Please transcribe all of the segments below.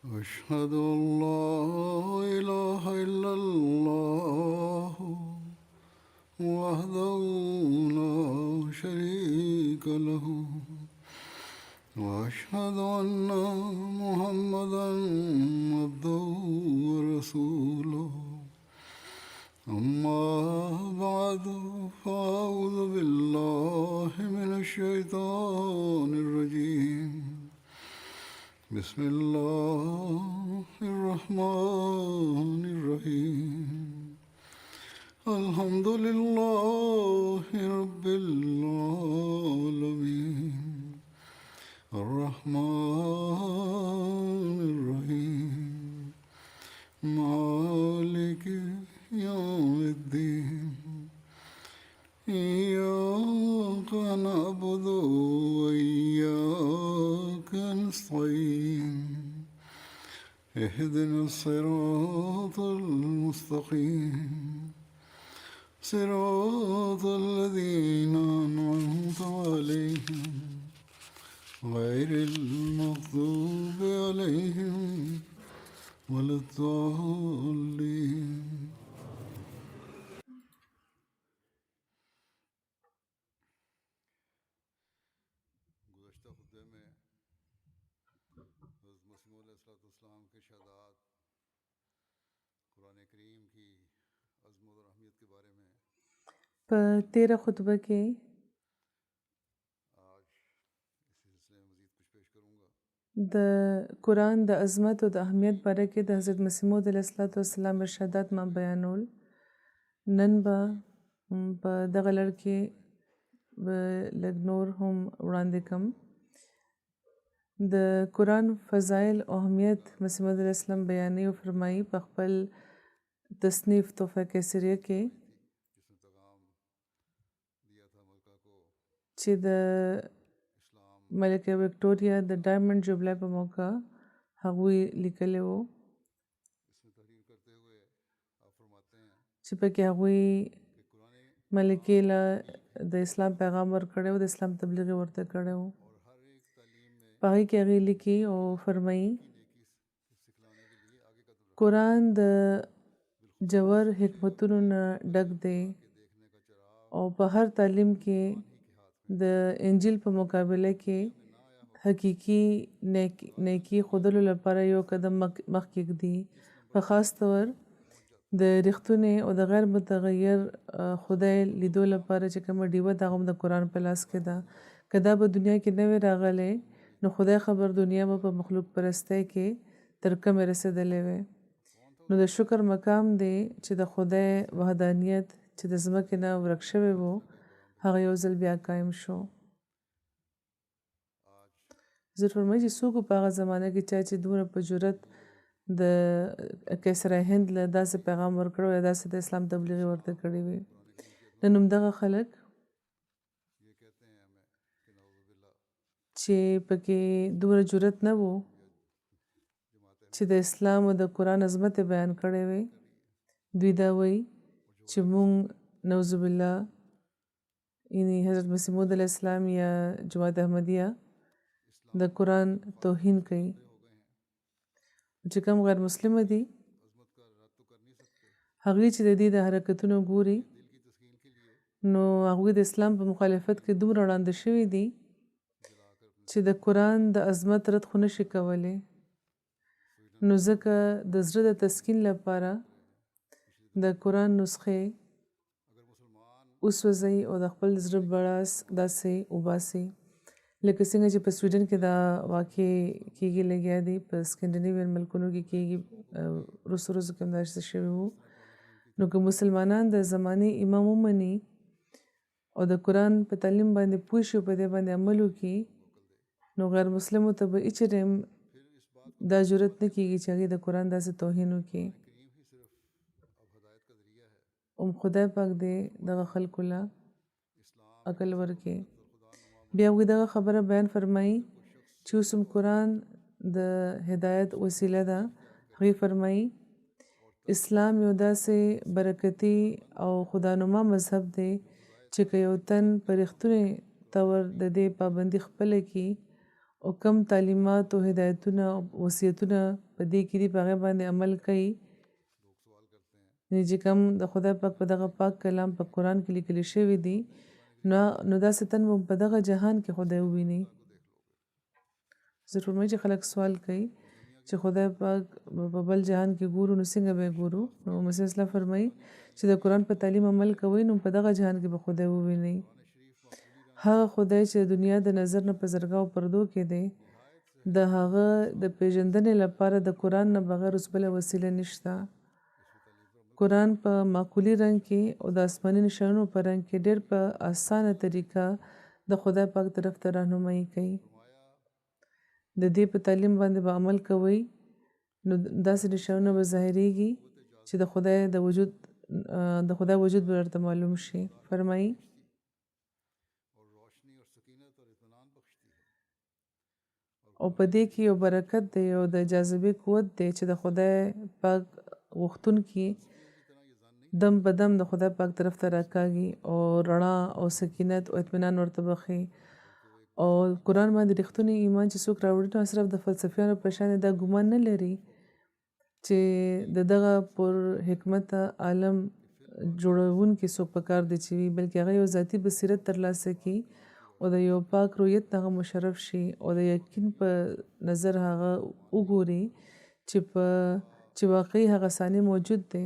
أشهد أن لا إله إلا الله وحده لا شريك له وأشهد أن محمدا عبده ورسوله أما بعد فأعوذ بالله من الشيطان الرجيم بسم الله الرحمن الرحيم الحمد لله رب العالمين الرحمن الرحيم مالك يوم الدين إياك نعبد وإياك نستعين اهدنا الصراط المستقيم صراط الذين أنعمت عليهم غير المغضوب عليهم ولا الضالين. په تیره خطبه کې د قرآن د عظمت او د اهمیت باره کې د حضرت مسیح موعود علیه السلام ارشادات ما بیانول. نن به په دغه لړ کې لږ نور هم وړاندې کوم. د قرآن فضایل او اهمیت مسیح موعود علیه السلام بیانوي او فرمایي په خپل تصنیف تحفه کیسریه کې چې د ملکه وکټوریا د ډایمنډ جوبلی په موقع هغوی لیکلی وو چې پکې هغوی ملکې له د اسلام پیغام ورکړی و، د اسلام تبلیغ یې ورته کړی و. په هغې کې هغې لیکي او فرمایي قرآن د جوور حکمتونو نه ډک دی او په هر تعلیم کې د انجیل په مقابله کې حقیقي نیکی ښودلو لپاره یو قدم مخکې ږدي. په خاص طور د رښتونې او د غیر متغیر خدای لیدو لپاره چې کومه ډیوه ده هغه هم د قرآن په لاس کې ده. که دا به دنیا کې نه وی راغلی نو خدای خبر دنیا به په مخلوق پرستی کې تر کومې رسېدلی وی. نو د شکر مقام دی چې د خدای وحدانیت چې د ځمکې نه ورک شوی و هغه یو ځل بیا قایم شو. حضرت فرمایي چې څوک په هغه زمانه کې چا چې دومره په جرأت د کیسره هند له داسې پیغام ورکړی یا داسې د اسلام تبلیغ یې ورته کړی وي. نن همدغه خلک چې پکې دومره جرأت نه و چې د اسلام او د قرآن عظمت یې بیان کړی وي، دوی دا وایي چې مونږ نعوذ بالله یعنی حضرت مسیح موعود علیه السلام یا جماعت احمدیه د قرآن توهین کوي. چې کوم غیر مسلمه دي هغوی چې د دې د حرکتونو ګوري نو هغوی د اسلام په مخالفت کې دومره وړاندې شوي دي چې د قرآن د عظمت رد خو نشي کولی. نو ځکه د زړه د تسکین لپاره د قرآن نسخې وسوځئ او د خپل زړه بړاس داسې وباسئ لکه څنګه چې په سویډن کې دا واقع کېږي لګیا دی، په سکینډینیوین ملکونو کې کېږي، وروستو ورځو کې هم داسې شوي وو. نو که مسلمانان د زمانې امام ومني او د قرآن په تعلیم باندې پوه شي او په دې باندې عمل وکړي نو غیر مسلمو ته به هېڅ ټایم دا جرأت نه کېږي چې هغوی د قرآن داسې توهین وکړي. خدای پاک دې دغه خلکو له عقل ورکړي. بیا هغوی دغه خبره بیان فرمایي چې اوس هم قرآن د هدایت وسیله ده. هغوی فرمایي اسلام یو داسې برکتي او خدانما مذهب دی چې که یو تن په رښتونې طور د دې پابندي خپله کړي او کم تعلیمات او هدایتونه او وصیتونه په دې کې دي په هغه باندې عمل کوي چې کوم د خدای پاک په دغه پاک کلام په قرآن کې لیکل شوی دی نو داسې تن به په دغه جهان کې خدای وویني. زه فرمایي چې خلک سوال کوي چې خدای پاک په بل جهان کې ګورو نو څنګه به ګورو؟ نو مسیح اسلام فرمایي چې د قرآن په تعلیم عمل کوئ نو په دغه جهان کې به خدای وویني. هغه خدای چې د دنیا د نظر نه په زرګاو پردو کې دی د هغه د پیژندنې لپاره د قرآن نه بغیر اوس بله وسیله نشته. قرآن په معقولي رنګ کې او د آسماني نشانونو په رنګ کې ډېر په اسانه طریقه د خدای پاک طرف ته راهنمایي کوي. د دې په تعلیم باندې به عمل کوئ نو داسې نشانونه به ظاهریږي چې د خدای وجود به ورته معلوم شي. فرمایي او په دې کې یو برکت دی او د جاذبې قوت دی چې د خدای پاک غوښتونکي دم په دم د خدای پاک طرف ته راکاږي او رڼا او سکینت او اطمینان ورته بخي. او قرآن باندې رښتونی ایمان چې څوک راوړي نو صرف د فلسفیانو په شان دا ګمان نه لري چې دغه پر حکمت عالم جوړونکي څوک په کار دی چې وي بلکې هغه یو ذاتي بصیرت ترلاسه کړي او د یو پاک رویت هغه مشرف شي او د یقین په نظر هغه وګوري چې واقعي هغه ثاني موجود دی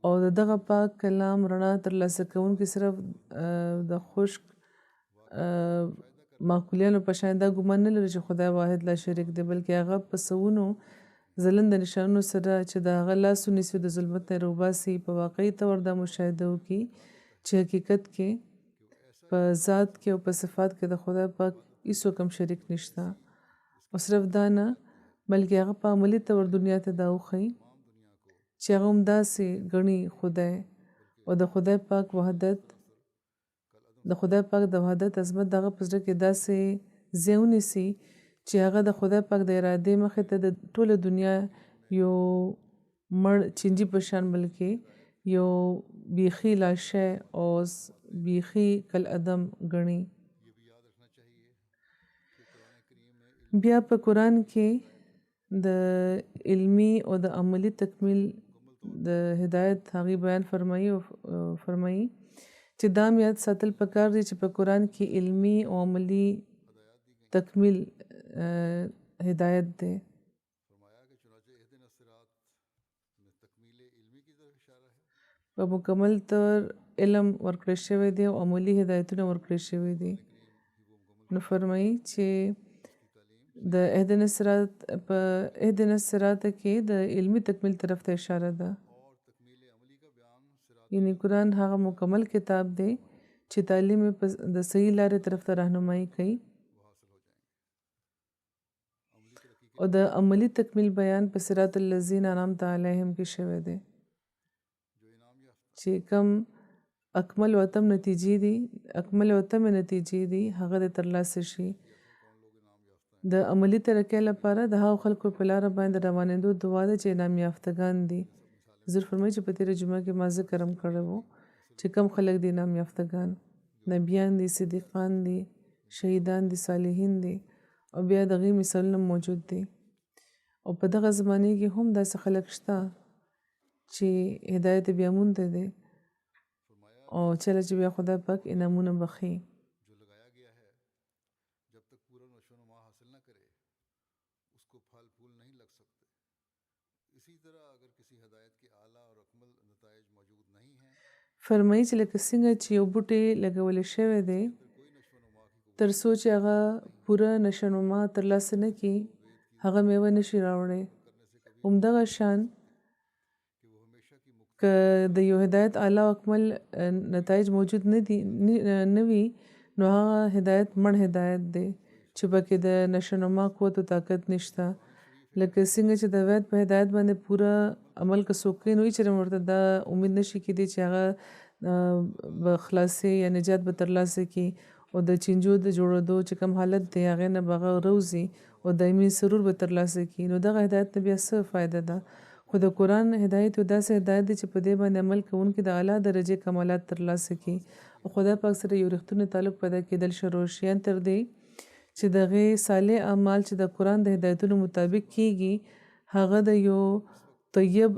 او دغه پاک کلام رڼا ترلاسه کوونکي صرف د خشک معقولیانو په شان دا ګمان نه لري چې خدای واحد لا شریک دی بلکې هغه په سوونو ځلند نشانونو سره چې د هغه لاس ونیسي د ظلمت نه روباسي په واقعي طور دا مشاهده وکړي چې حقیقت کې په ذات کې او په صفات کې د خدای پاک هیڅ کوم شریک نشته او صرف دا نه بلکې هغه په عملي طور دنیا ته دا وښيي چې هغه هم داسې ګڼي خدای او د خدای پاک د وحدت عظمت دغه په زړه کې داسې ځای ونیسي چې هغه د خدای پاک د ارادې مخې ته د ټوله دنیا یو مړ چینجي په شان بلکې یو بیخي لاشه او بیخي کالعدم ګڼي. بیا په قرآن کې د علمي او د عملی تکمیل د هدایت هغه بیان فرمایي چې دا یاد ساتل پکار دي چې په قرآن کې علمي او عملی تکمیل هدایت دی. په مکمل طور علم ورکړی شوی دی او عملی هدایتونه ورکړی شوی دي. نو فرمایي چې د اهدنا الصراط کې د علمي تکمیل طرف ته اشاره ده. یعنی قرآن هغه مکمل کتاب دی چې تعلیم د صحیح لارې طرف ته راهنمایي کوي او د عملی تکمیل بیان په صراط الذین انعمت علیهم کې شوی دی چې کم اکمل او اتم نتیجې دي هغه د ترلاسه شي. د عملی ترقۍ لپاره د هغو خلکو په لاره باندې روانېدو دعا ده چې انعام یافتګان دي. حضور فرمایي چې په تېره جمعه کې ما ذکر هم کړی و چې کم خلک دي انعام یافتګان نبیان دي صدیقان دي شهیدان دي صالحین دي او بیا دغه مثالونه موجود دي او په دغه زمانه کې هم داسې خلک شته چې هدایت بیا مونږ دي او چې بیا خدای پاک انعامونه بخي. فرمایي چې لکه څنګه چې یو بوټی لګولی شوی دی تر څو چې هغه پوره نشونما ترلاسه نه کړي هغه میوه نشي راوړی. همدغه شان که د یو هدایت اعلی او اکمل نتایج موجود نه وي نو هغه هدایت مړ هدایت دی چې پکې د نشونما قوت او طاقت نشته. لکه څنګه چې د وید په هدایت باندې پوره عمل که څوک کوي نو هیڅ ورته دا امید نشي کېدی چې هغه به خلاصې یا نجات به ترلاسه کړي او د چینجو د جوړېدو چې کوم حالت دی هغې نه به هغه روزي او دایمي سرور به ترلاسه کړي نو دغه هدایت نه بیا څه فایده ده. خو د قرآن هدایت یو داسې هدایت دی چې په دې باندې عمل کوونکي د اعلی درجې کمالات ترلاسه کړي او خدای پاک سره یو رښتونی تعلق پیدا کېدل شروع شي تر دې چې دغه صالح اعمال چې د قرآن د هدایتونو مطابق کیږي هغه د یو طیب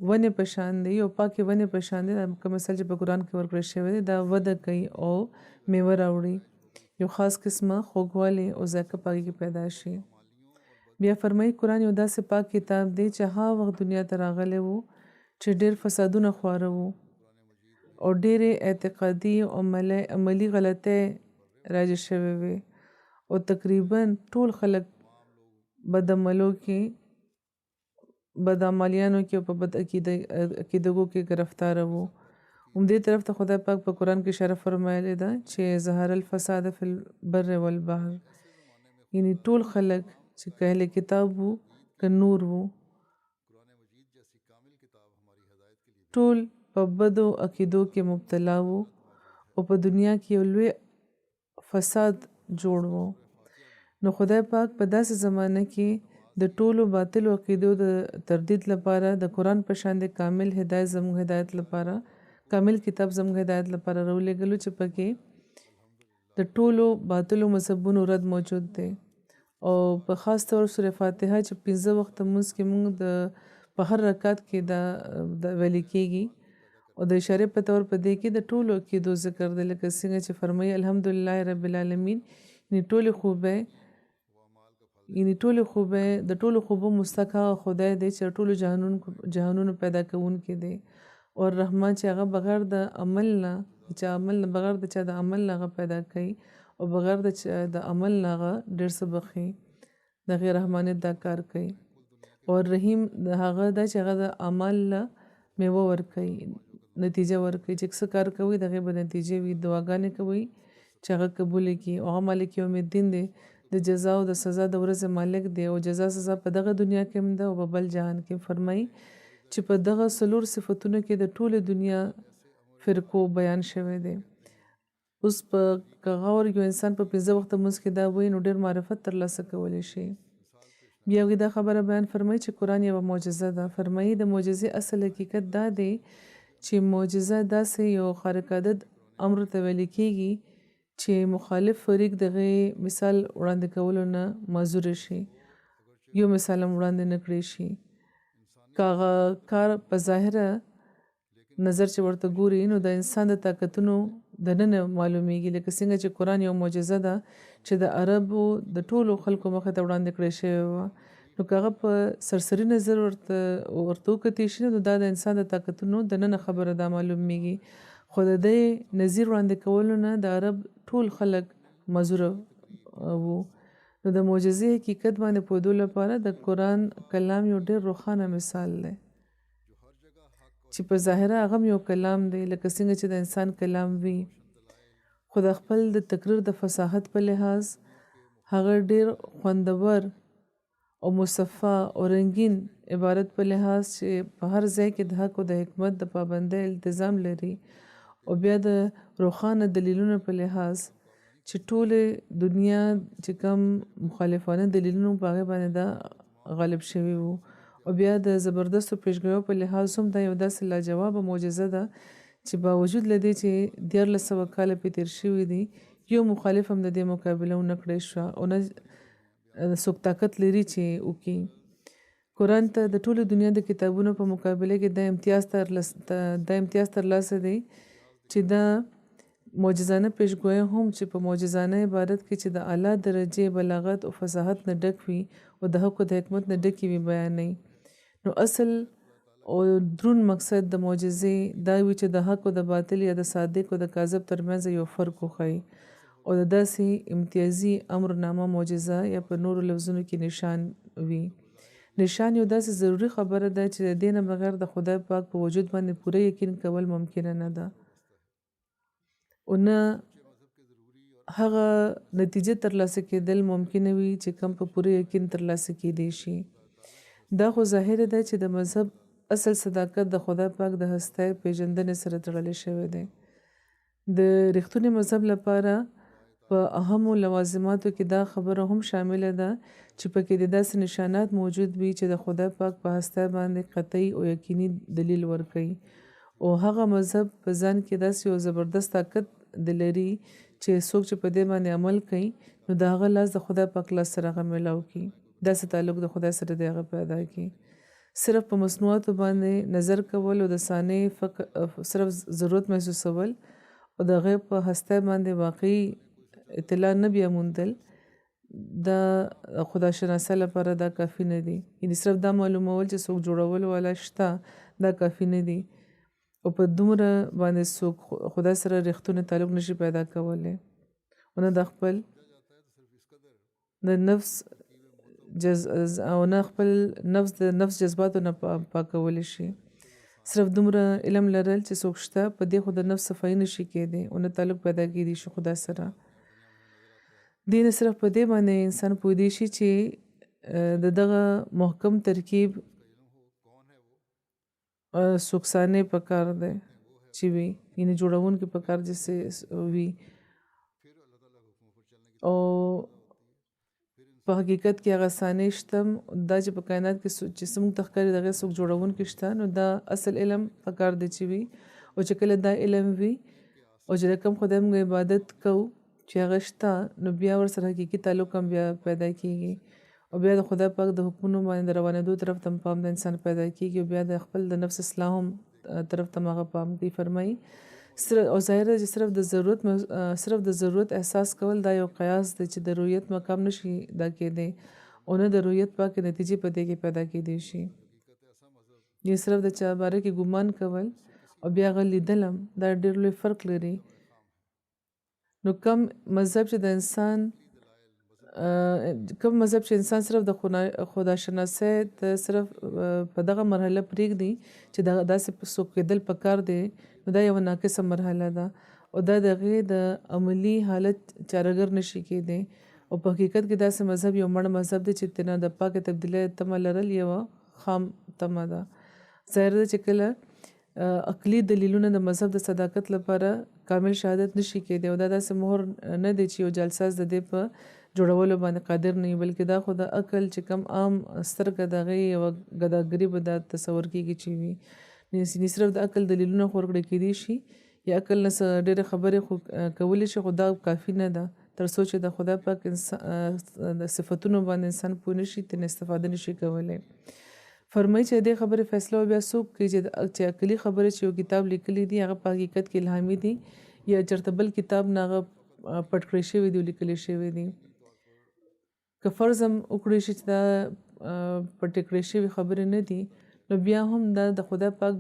ونې په شان دی، یو پاکې ونې په شان دی. کوم مثال چې په قرآن کې ورکړل شوی دی دا وده کوي او میوه راوړي، یو خاص قسمه خوږوالی او ذایقه پکې کې پیدا شي. بیا فرمایي قرآن یو داسې پاک کتاب دی چې هغه وخت دنیا ته راغلی وو چې ډېر فسادونه خواره وو او ډېرې اعتقادي او عملي غلطۍ راجع شوې وې او تقریبا ټول خلک بدعملو کې بدعملیانو کې او په بد عقیدګو کې گرفتار وو. دې طرف ته خدای پاک په قرآن کې اشاره فرمایلی ده چې ظهر الفساد فی البر والبحر، یعنی ټول خلک چې که اهل کتاب وو که نور وو ټول په بدو عقیدو کې مبتلا وو او په دنیا کې یو لوی فساد جوړ وو. نو خدای پاک په داسې زمانه کې د ټولو باطلو عقیدو د تردید لپاره د قرآن په شان د کامل هدایت زموږ هدایت لپاره کامل کتاب زموږ هدایت لپاره راولېږلو چې پکې د ټولو باطلو مذهبونو رد موجود دی. او په خاص طور سورة فاتحه چې 15 وخت مونځ کې مونږ په هر رکعت کې دا ویل کېږي او د اشارې په طور په دې کې د ټولو عقیدو ذکر دی، لکه څنګه چې فرمایي الحمدلله رب العالمین، یعنی ټولې خوبه د ټولو خوبو مستحق هغه خدای دی چې ټولو جهانونو پیدا کوونکی دی او رحمان چې هغه بغیر د عمل نه بغیر د چا د عمل نه هغه پیدا کوي او بغیر د عمل نه هغه ډېر څه بخي، د غیر رحمانیت دا کار کوي. او رحیم هغه دا چې هغه د عمل له میوه ورکوي، نتیجه ورکوي، چې څه کار کوي د هغې به نتیجې وي، دعاګانې کوي چې هغه قبولې کړي. او هغه مالک یوم الدین دی، د جزا او د سزا د ورځې مالک دی او جزا سزا په دغه دنیا کې هم ده او په بل جهان کې. فرمایي چې په دغه 4 صفتونو کې د ټولې دنیا فرقو بیان شوی دی. اوس په غور یو انسان په 15 وخت مونځ کې دا وایي نو ډېر معرفت ترلاسه کولی شي. بیا دا خبره بیان فرمایي چې قرآن یوه معجزه ده. فرمایي د معجزې اصل حقیقت دا دی چې معجزه داسې یو خارق عادت امر ته ویل کېږي چې مخالف فریق دغه مثال وړاندې کولو نه معذور شي، یو مثال هم وړاندې نه کړی شي. که هغه کار په ظاهره نظر چې ورته ګوري نو د انسان د طاقتونو دننه معلومیږي، لکه څنګه چې قرآن یو معجزه ده چې د عربو د ټولو خلکو مخې ته وړاندې کړی شوې وه. نو که هغه په سرسري نظر ورته وکتلی شي نو دا د انسان د طاقتونو دننه خبره دا معلومیږي. خو د دې نظیر وړاندې کولو نه د عرب ټول خلک معذوره وو. نو د معجزې حقیقت باندې پوهېدو لپاره د قرآن کلام یو ډېر روښانه مثال دی چې په ظاهره هغه یو کلام دی لکه څنګه چې د انسان کلام وي، خو د خپل د تقریر د فصاحت په لحاظ هغه ډېر خوندور او مصفا او رنگین عبارت په لحاظ چې په هر ځای کې د حق او د حکمت د پابندۍ التزام لري، او بیا د روښانه دلیلونو په لحاظ چې ټولې دنیا چې کوم مخالفانه دلیلونو په هغې باندې دا غالب شوي وو، او بیا د زبردستو پیشګویو په لحاظ هم دا یو داسې لاجوابه معجزه ده چې باوجود له دې چې 1400 کاله پې تېر شوي دي یو مخالف هم د دې مقابله ونه کړی شوه او نه څوک طاقت لري چې وکړي. قرآن ته د ټولو دنیا د کتابونو په مقابله کې دا امتیاز ترلاسه دی چې دا معجزانه پیشګویي هم چې په معجزانه عبارت کې چې د اعلی درجې بلاغت او فصاحت نه ډک وي او د حق او د حکمت نه ډکې وي بیانوي. نو اصل او درون مقصد د معجزې دا وي چې د حق او د باطل یا د صادق او د کاذب ترمنځ یو فرق وښایي او د داسې امتیازي امرنامه معجزه یا په نورو لفظونو کې نشان وي. نشان یو داسې ضروري خبره ده چې د دې نه بغیر د خدای پاک په وجود باندې پوره یقین کول ممکن نه ده او نه هغه نتیجه ترلاسه کېدل ممکن وي چې کم په پوره یقین ترلاسه کېدی شي. دا خو ظاهر ده چې د مذهب اصل صداقت د خدای پاک د هستی پیژندنې سره تړلی شوی دی. د رښتوني مذهب لپاره په اهمو لوازماتو کې دا خبره هم شامله ده چې پکې د داسې نشانات موجود وي چې د خدای پاک په هستی باندې قطعي او یقیني دلیل ورکوي او هغه مذهب په ځان کې داسې یو زبردست طاقت لري چې څوک چې په دې باندې عمل کوي نو د هغه لاس د خدای پاک لاس سره هغه میلاو کړي، داسې تعلق د خدای سره د هغه پیدا کړي. صرف په مصنوعاتو باندې نظر کول او د ثانیې صرف ضرورت محسوسول او د هغې په هستی باندې واقعي اطلاع نه بیا موندل د خدا شناسۍ لپاره دا کافي نه دي. یعنې صرف دا معلومول چې څوک جوړول والا شته دا کافي نه دي او په دومره باندې څوک خدای سره رښتونی تعلق نشي پیدا کولی او نه د خپل د نفس او نه خپل نفس د نفس جذباتو نه پاکولی شي. صرف دومره علم لرل چې څوک شته په دې خو د نفس صفایي نشي کېدی او نه تعلق پیدا کېدی شي خدای سره. دې نه صرف په دې باندې انسان پوهېدی شي چې د دغه محکم ترکیب سوکسانې په کار دی چې وي، یعنې جوړونکي په کار جسې وي او په حقیقت کې هغه ثانې شته دا چې په کائنات کې چې څه موږ ته ښکاري د هغې څوک جوړونکي شته نو دا اصل علم په کار دی چې وي او چې کله دا علم وي او چې د کوم خدای موږ عبادت کوو چې هغه شته نو بیا ورسره حقیقي تعلق هم بیا پیدا کېږي او بیا د خدای پاک د حکمونو باندې د روانېدو طرف ته پام د انسان پیدا کېږي او بیا د خپل د نفس اصلاح هم طرف ته هغه پام کوي. فرمایي او ظاهره چې صرف د ضرورت احساس کول دا یو قیاس دی چې د رویت مقام نشي دا کېدی او نه د رویت پاکې نتیجې په دې کې پیدا کېدی شي. یې صرف د چا باره کې ګمان کول او بیا هغه لیدل هم دا ډېر لوی فرق لري. نو کوم مذهب چې انسان صرف د خدا شناسۍ ته صرف په دغه مرحله پرېږدي چې داسې څوک کېدل پکار دی نو دا یوه ناقصه مرحله ده او دا د هغې د عملي حالت چارهګر نشي کېدی او په حقیقت کې داسې مذهب یو مړ مذهب دی چې تنه د پاکې تبدیلۍ تمه لرل یوه خام تمه ده. ظاهر ده چې کله عقلي دلیلونه د مذهب د صداقت لپاره کامل شهادت نشي کېدی او دا داسې مهر نه دی چې یو جلساز د دې په جوړولو باندې قادر نه وي بلکې دا خو د عقل چې کم عام سترګه د هغې یوه ګداګري به دا تصور کېږي چې وي. نو صرف د عقل دلیلونه خو ورکړی کېدی شي یا عقل نه ډېرې خبرې خو کولی شي خو دا کافي نه ده تر څو چې د خدای پاک د صفتونو باندې انسان پوه نشي ترې استفاده نشي کولی. فرمایي چې دې خبرې فیصله بیا څوک کوي چې عقلي خبرې چې یو کتاب لیکلی دي هغه په حقیقت کې الهامي دي یا چېرته بل کتاب نه هغه پټ کړی شوي دي او لیکلی شوي دي. که فرض هم وکړی شي چې دا پټې کړې شوي خبرې نه دي نو بیا هم دا د خدای پاک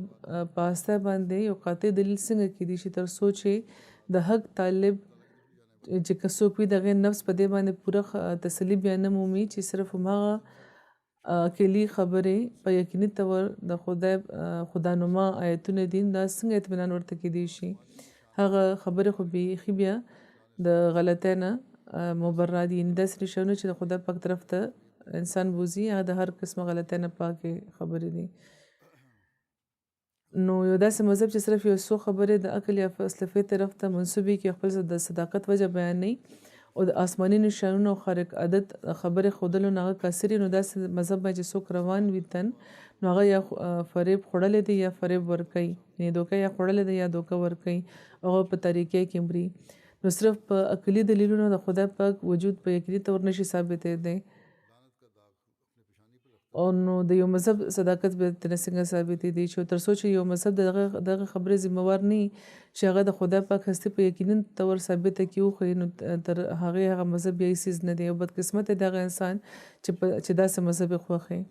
په هستی باندې یو قاطع دلیل څنګه کېدی شي تر څو چې د حق طالب چې که څوک وي د هغې نفس په دې باندې پوره تسلي بیا نه مومي چې صرف هماغه عقلي خبرې په یقیني طور د خدانما آیتونه دي دا څنګه اطمینان ورته کېدی شي. هغه خبرې خو بیخي بیا د غلطۍ نه مبرا دي، یعنې داسې شیونه چې د خدای پاک طرف ته انسان بوځي هغه د هر قسمه غلطۍ نه پاکې خبرې دي. نو یو داسې مذهب چې صرف یو څو خبرې د عقل یا فلسفې طرف ته منسوبې کړي خپل د صداقت وجه بیانوي او د آسماني نشانونو او خارق عادت خبرې ښودلو نه هغه قاصر نو داسې مذهب باندې چې څوک روان وي تن نو هغه یا فریب خوړلی دی یا فریب ورکوي، یعنې دوکه یا خوړلی دی یا دوکه ورکوي هغه په طریقې کې مري. نو صرف په عقلي دلیلونو د خدای پاک وجود په یقیني طور نشي ثابتېدی او نو د یو مذهب صداقت به ترې څنګه ثابتېدی چې تر څو چې یو مذهب دغه خبرې ذمهوار نه وي چې هغه د خدای پاک هستي په یقیني طور ثابته کړي وښیي نو تر هغې هغه مذهب بیا هېڅ څیز نه دی او بدقسمته د هغه انسان چې داسې مذهب یې خوښوي.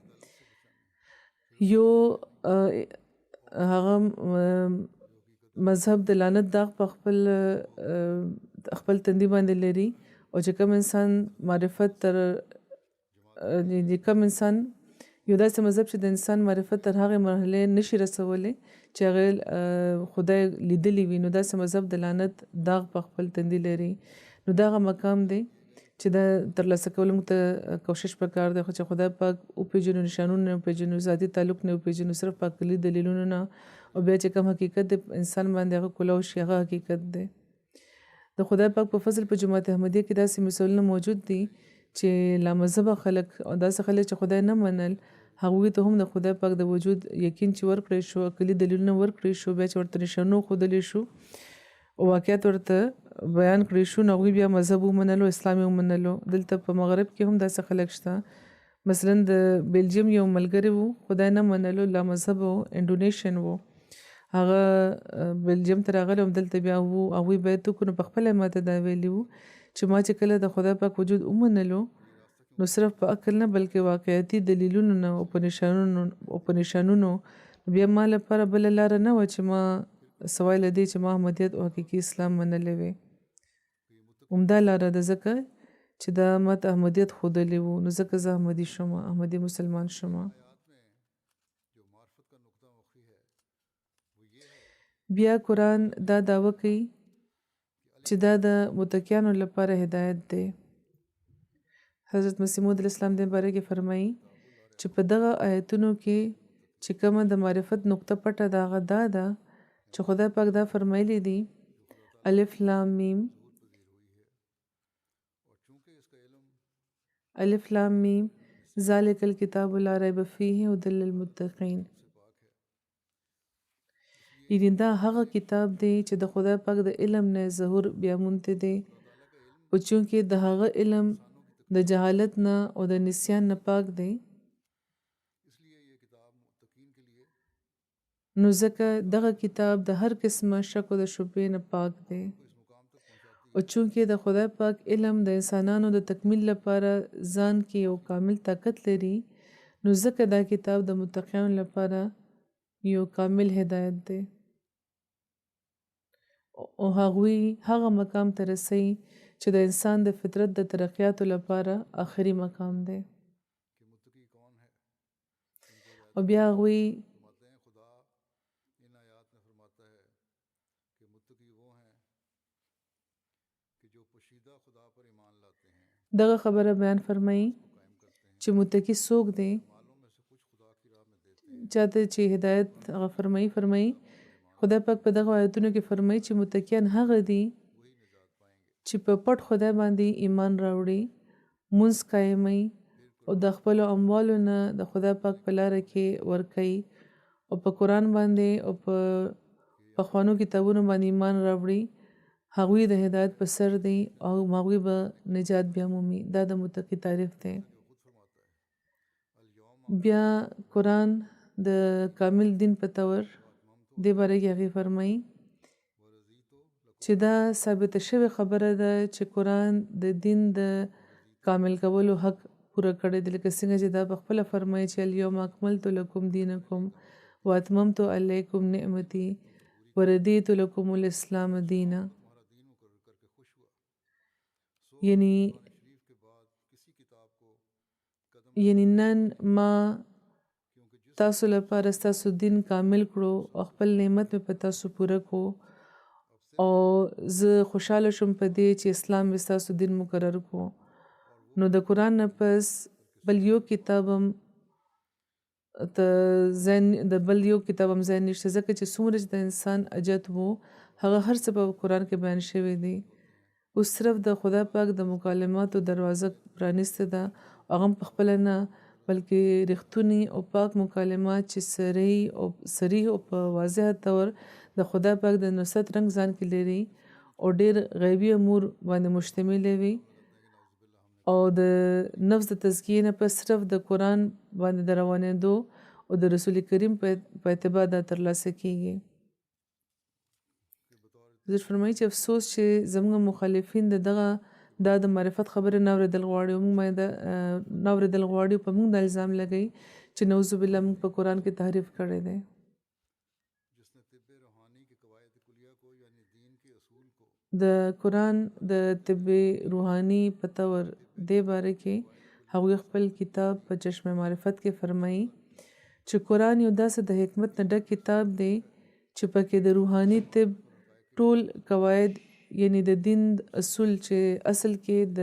یو هغه مذهب د لعنت داغ په خپل تندي باندې لري او چې کوم انسان معرفت کوم انسان یو داسې مذهب چې د انسان معرفت تر هغې مرحلې نشي رسولی چې هغې خدای لیدلی وي نو داسې مذهب د لعنت داغ په خپل تندي لري. نو دا هغه مقام دی چې دا ترلاسه کول موږ ته کوشش پکار دی خو چې خدای پاک وپېژنو، نشانونه نه وپېژنو، ذاتي تعلق نه وپېژنو، صرف په عقلي دلیلونو نه او بیا چې کوم حقیقت د انسان باندې هغه کولاو شي هغه حقیقت دی. د خدای پاک په فضل په جماعت احمدیه کې داسې مثالونه موجود دي چې لامذهبه خلک او داسې خلک چې خدای نه منل هغوی ته هم د خدای پاک د وجود یقین چې ورکړی شو، عقلي دلیلونه ورکړی شو، بیا چې ورته نشانو ښودلی شو او واقعیت ورته بیان کړی شو نو هغوی بیا مذهب ومنلو اسلام یې ومنلو. دلته په مغرب کې هم داسې خلک شته. مثلا د بیلجیم یو ملګری و خدای نه منلو لا مذهب و انډونیشن و هغه بیلجیم ته راغلی هم دلته بیا و هغوی بیعت وکړو نو په خپله ماته دا ویلي وو چې ما چې کله د خدای پاک وجود ومنلو نو صرف په عقل نه بلکې واقعیتي دلیلونو نه او په نشانونو بیا ما لپاره بله لاره نه وه چې ما سوای له دې چې ما احمدیت او حقیقي اسلام منلی وی. همدا لاره ده ځکه چې دا ماته احمدیت ښودلی وو نو ځکه زه احمدي شوم احمدي مسلمان شوم. بیا قرآن دا دعوه کوي چې دا د متقیانو لپاره هدایت دی. حضرت مسیح موعود علیه السلام د باره کې فرمایي چې په دغه آیتونو کې چې کومه د معرفت نقطه پټه ده هغه دا ده چې خدای پاک دا فرمایلی دی الف لام میم الف لام میم ذالک الکتاب لا ریب فیه هدی للمتقین. یعنی دا هغه کتاب دی چې د خدای پاک د علم نه ظهور بیا مونته دی او چونکې د هغه علم د جهالت نه او د نسیان نه پاک دی نو ځکه دغه کتاب د هر قسمه شک او د شبهې نه پاک دی او چونکې د خدای پاک علم د انسانانو د تکمیل لپاره ځان کې یو کامل طاقت لري نو ځکه دا کتاب د متقیانو لپاره یو کامل هدایت دی او هغوی هغه مقام ته رسي چې د انسان د فطرت د ترقیاتو لپاره آخري مقام دی. او بیا هغوی دغه خبره بیان فرمایي چې متقی څوک دی چاته چې هدایت هغه فرمایي خدای پاک په دغه آیتونو کې فرمایي چې متقیان هغه دي چې په پټ خدای باندې ایمان راوړي مونځ قایموي او د خپلو اموالو نه د خدای پاک په لاره کې ورکوي او په قرآن باندې او په پخوانو کتابونو باندې ایمان راوړي هغوی د هدایت په سر دی او هغوی به نجات بیا مومي. دا د متقی تعریف دی. بیا قرآن د کامل دین په تور دې باره کې هغې فرمایي چې دا ثابته شوې خبره ده چې قرآن د دین د کامل کولو حق پوره کړی دی لکه څنګه چې دا په خپله فرمایي چې الیوم اکملت لکم دینکم واتممت علیکم نعمتي وردیت لکم الاسلام دینا. یعنی نن ما تاسو لپاره ستاسو دین کامل کړو او خپل نعمت مې په تاسو پوره کو او زه خوشحاله شم په دې چې اسلام مې ستاسو دین مقرر کو. نو د قرآن نه پس بل یو کتاب هم ځای نشته ځکه چې څومره چې د انسان اجت وو هغه هر څه په قرآن کې بیان شوی دی. اوس صرف د خدای پاک د مکالماتو دروازه پرانیسته ده هغه هم پخپله نه بلکې رښتوني او پاک مکالمات چې صریح او په واضح طور د خدای پاک د نصرت رنګ ځان کې لري او ډېر غیبي امور باندې مشتمل وي او د نفس د تزکیې نه پس صرف د قرآن باندې د روانېدو او د رسول کریم په اتباع دا ترلاسه کیږي. حضرت فرمایي چې افسوس چې زموږ مخالفین دا د معرفت خبرې نه اورېدل غواړي او موږ باید نه اورېدل غواړي په موږ د الزام لګوي چې نعوذ بالله موږ په قرآن کې تحریف کړی دی. د قرآن د طب روحاني په طور دې باره کې هغوی خپل کتاب په چشم معرفت کې فرمایي چې قرآن یو داسې د حکمت نه ډک کتاب دی چې پکې د روحاني طب ټول قواعد یعنی د دین اصول چې اصل کې د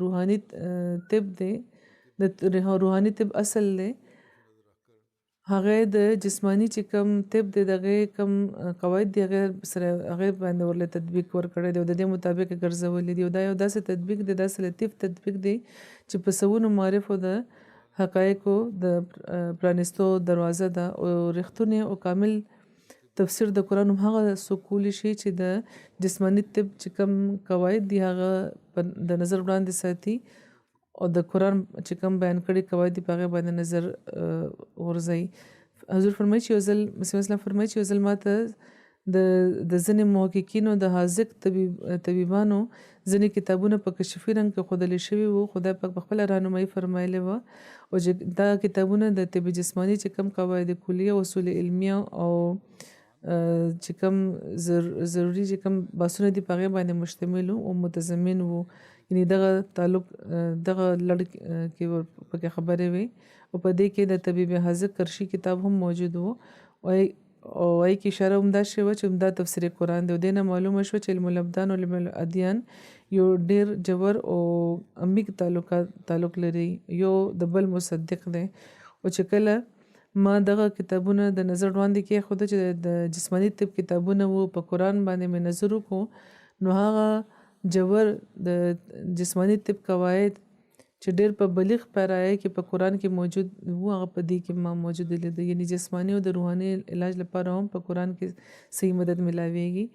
روحاني طب دی د روحاني طب اصل دی هغه د جسمانی چې کوم طب دی دغه کوم قواعد دی هغه سره هغه باندې ورله تطبیق ورکړی دی او د دې مطابق ګرځولې دی او دا یو داسې تطبیق دی داسې لطیف تطبیق دی چې په سوونو معرفو د حقایقو د پرانستو دروازه ده او رښتونی او کامل تفسیر د قرآن هم هغه څوک کولی شي چې د جسماني طب چې کوم قواعد دي هغه د نظر وړاندې ساتي او د قرآن چې کوم بیان کړي قواعد دي په هغې باندې نظر غورځوي. حضور فرمایي چې یو ځل مسیح اسلام فرمایي چې یو ځل ماته د ځینې محققینو د حاذق طبیبانو ځینې کتابونه په کشفي رنګ کې ښودلی شوي وو. خدای پاک په خپله رهنمایي فرمایلې وه او چې دا کتابونه د طب جسماني چې کوم قواعد کلیه اصول علمیه او چې کوم ضروري چې کوم بحثونه دي په هغې باندې مشتمل او متضمن وو. یعنې دغه تعلق دغه لړ کې پکې خبرې وې او په دې کې د طبیب حاذق کرشي کتاب هم موجود وو او ای کې اشاره هم دا شوه چې دا تفسیر قرآن دی. دې نه معلومه شوه چې علم الابدان او علم الادیان یو ډېر ژور او عمیق تعلق لري، یو د بل مصدق دی. او چې کله ما دغه کتابونه د نظر وړاندې کېښوده چې د جسماني طب کتابونه وو، په قرآن باندې مې نظر وکړو، نو هغه ژور د جسماني طب قواعد چې ډېر په بلیغ پیرایه کې په قرآن کې موجود وو هغه په دې کې ما موجود لیده. یعنې جسماني او د روحاني علاج لپاره هم په قرآن کې صحیح مدد ملاویږي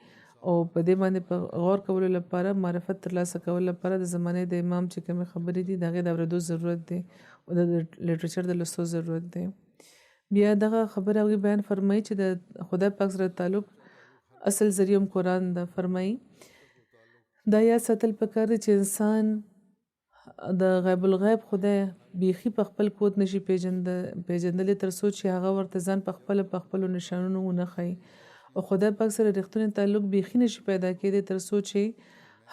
او په دې باندې په غور کولو لپاره معرفت ترلاسه کولو لپاره د زمانې د امام چې کومې خبرې دي د هغې د اورېدو ضرورت دی او د لیټریچر د لوستو ضرورت دی. بیا دغه خبره هغوی بیان فرمایي چې د خدای پاک سره تعلق اصل ذریعه هم قرآن ده. فرمایي دا یاد ساتل پکار دی چې انسان د غیب الغیب خدای بیخي په خپل کود نشي پیژندلی تر څو چې هغه ورته ځان په خپلو نشانونو ونه ښایي او خدای پاک سره رښتونی تعلق بیخي نشي پیدا کېدی تر څو چې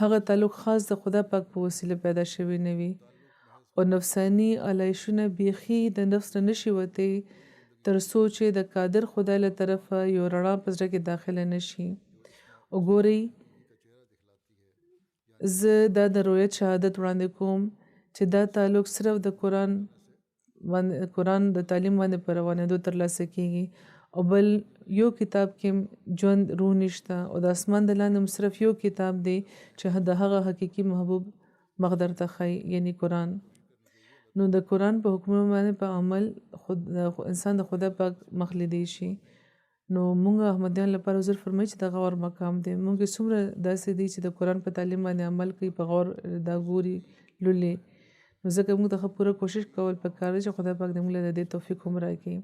هغه تعلق خاص د خدای پاک په وسیله پیدا شوی نه وي او نفسانی علایشونه بیخي د نفس نه نشي وتی تر څو چې د قادر خدای له طرفه یو رڼا په زړه کې داخله نشي. وګورئ زه دا د رویت شهادت وړاندې کوم چې دا تعلق صرف د قرآن د تعلیم باندې په روانېدو ترلاسه کېږي او بل یو کتاب کې ژوند روح نشته او د اسمان د لاندې صرف یو کتاب دی چې د هغه حقیقي محبوب مقدر ته ښایي، یعنی قرآن. نو د قرآن په حکمونو باندې په عمل انسان د خدای پاک مخ لیدی شي. نو مونږ احمدیان لپاره حضور فرمایي چې د غور مقام دی. مونږ څومره داسې دي چې د قرآن په تعلیم باندې عمل کوي، په غور دا ګوري لولي، نو ځکه مونږ ته پوره کوشش کول پکار دی چې خدای پاک دې مونږ له دې توفیق هم راکړي.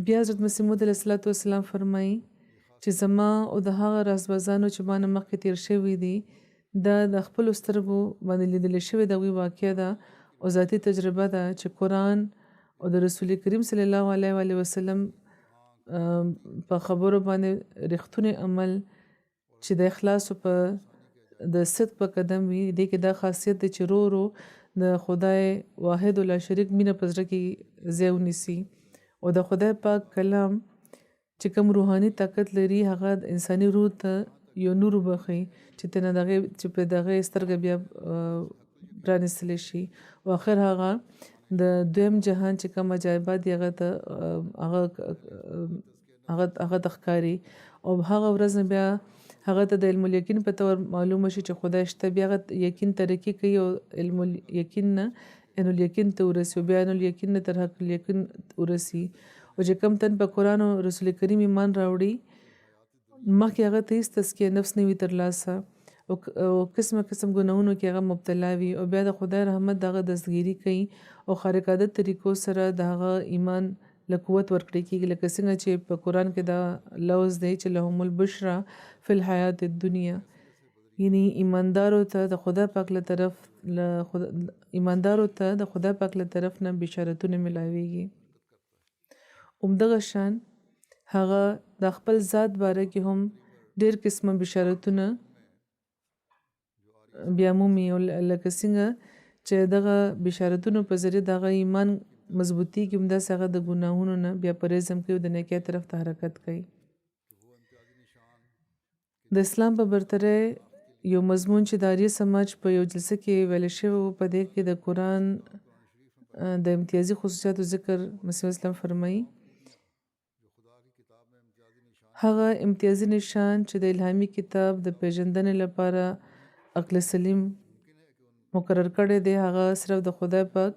بیا حضرت مسیح موعود علیه السلام فرمایي چې زما او د هغه رازبازانو چې ما نه مخکې تیر شوي دي دا د خپلو سترګو باندې لیدلی شوې د هغوی واقعه ده او ذاتي تجربه ده چې قرآن او د رسول کریم صلی الله علیه وسلم په خبرو باندې رښتونی عمل چې د اخلاص او په د صدق په قدم وي. دې کې دا خاصیت دی چې رو د خدای واحد او لا شریک مینه په زړه کې ځای ونیسي او د خدای پاک کلام چې کوم روحاني طاقت لري هغه انساني روح ته یو نور وبخي چې په دغه سترګه بیا پرانیستلی شي او آخر هغه د دویم جهان چې کوم عجایبات دي هغه ته ښکاري او هغه ورځ بیا هغه ته د علم الیقین په طور معلومه شي چې خدای شته. بیا هغه یقین ترقي کوي او علم الیقین نه عین الیقین ته ورسي او بیا عین الیقین نه تر حق الیقین ورسي او چې کوم تن په قرآن او رسول کریم ایمان راوړي مخکې هغه ته هېڅ تزکیه نفس نه وي ترلاسه او قسم ګناهونو کې هغه مبتلا وي او بیا د خدای رحمت دغه دستګیري کوي او خارق عادت طریقو سره د هغه ایمان له قوت ورکړی کېږي لکه څنګه چې په قرآن کې دا لفظ دی چې لهم البشرا فی الحیات الدنیا، یعنی ایماندارو ته د خدای پاک له طرف نه بشارتونه ملاویږي. همدغه شان هغه د خپل ذات باره کې هم ډېر قسمه بشارتونه بیا مومي لکه څنګه چې دغه بشارتونو په ذریعه دغه ایمان مضبوطی کې همداسې هغه د ګناهونو نه بیا پرهیز هم کوي او د نیکۍ طرف ته حرکت کوي. د اسلام په برترۍ یو مضمون چې د آریه سماج په یو جلسه کې ویل شوی و په دې کې د قرآن د امتیازي خصوصیاتو ذکر مسیح اسلام فرمایي. هغه امتیازي نشان چې د الهامي کتاب د پیژندنې لپاره عقل سلیم مقرر کړی دی هغه صرف د خدای پاک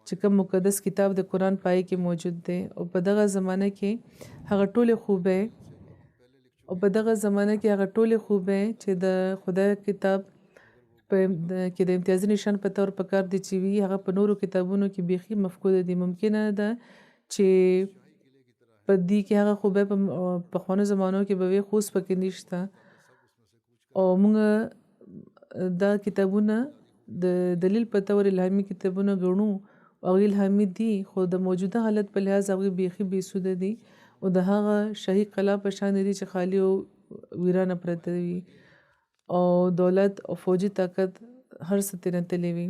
چې کوم مقدس کتاب د قرآن پای کې موجود دی او په دغه زمانه کې هغه ټولې خوبۍ او په دغه زمانه کې هغه ټولې خوبۍ چې د خدای کتاب کې د امتیازي نشان په تور په کار دي چې وي هغه په نورو کتابونو کې بیخي مفقوده دي. ممکنه ده چې په دې کې هغه خوبۍ په پخوانو زمانو کې به وي خو اوس پکې نشته او موږ دا کتابونه د دلیل په تور الهامي کتابونه ګڼو او هغوی الهامي دي خو د موجوده حالت په لحاظ هغوی بیخي بېسوده دي او د هغه شاهي قلا په شان دي چې خالي او ویرانه پرته وي او دولت او فوجي طاقت هر څه ترې تللی وي.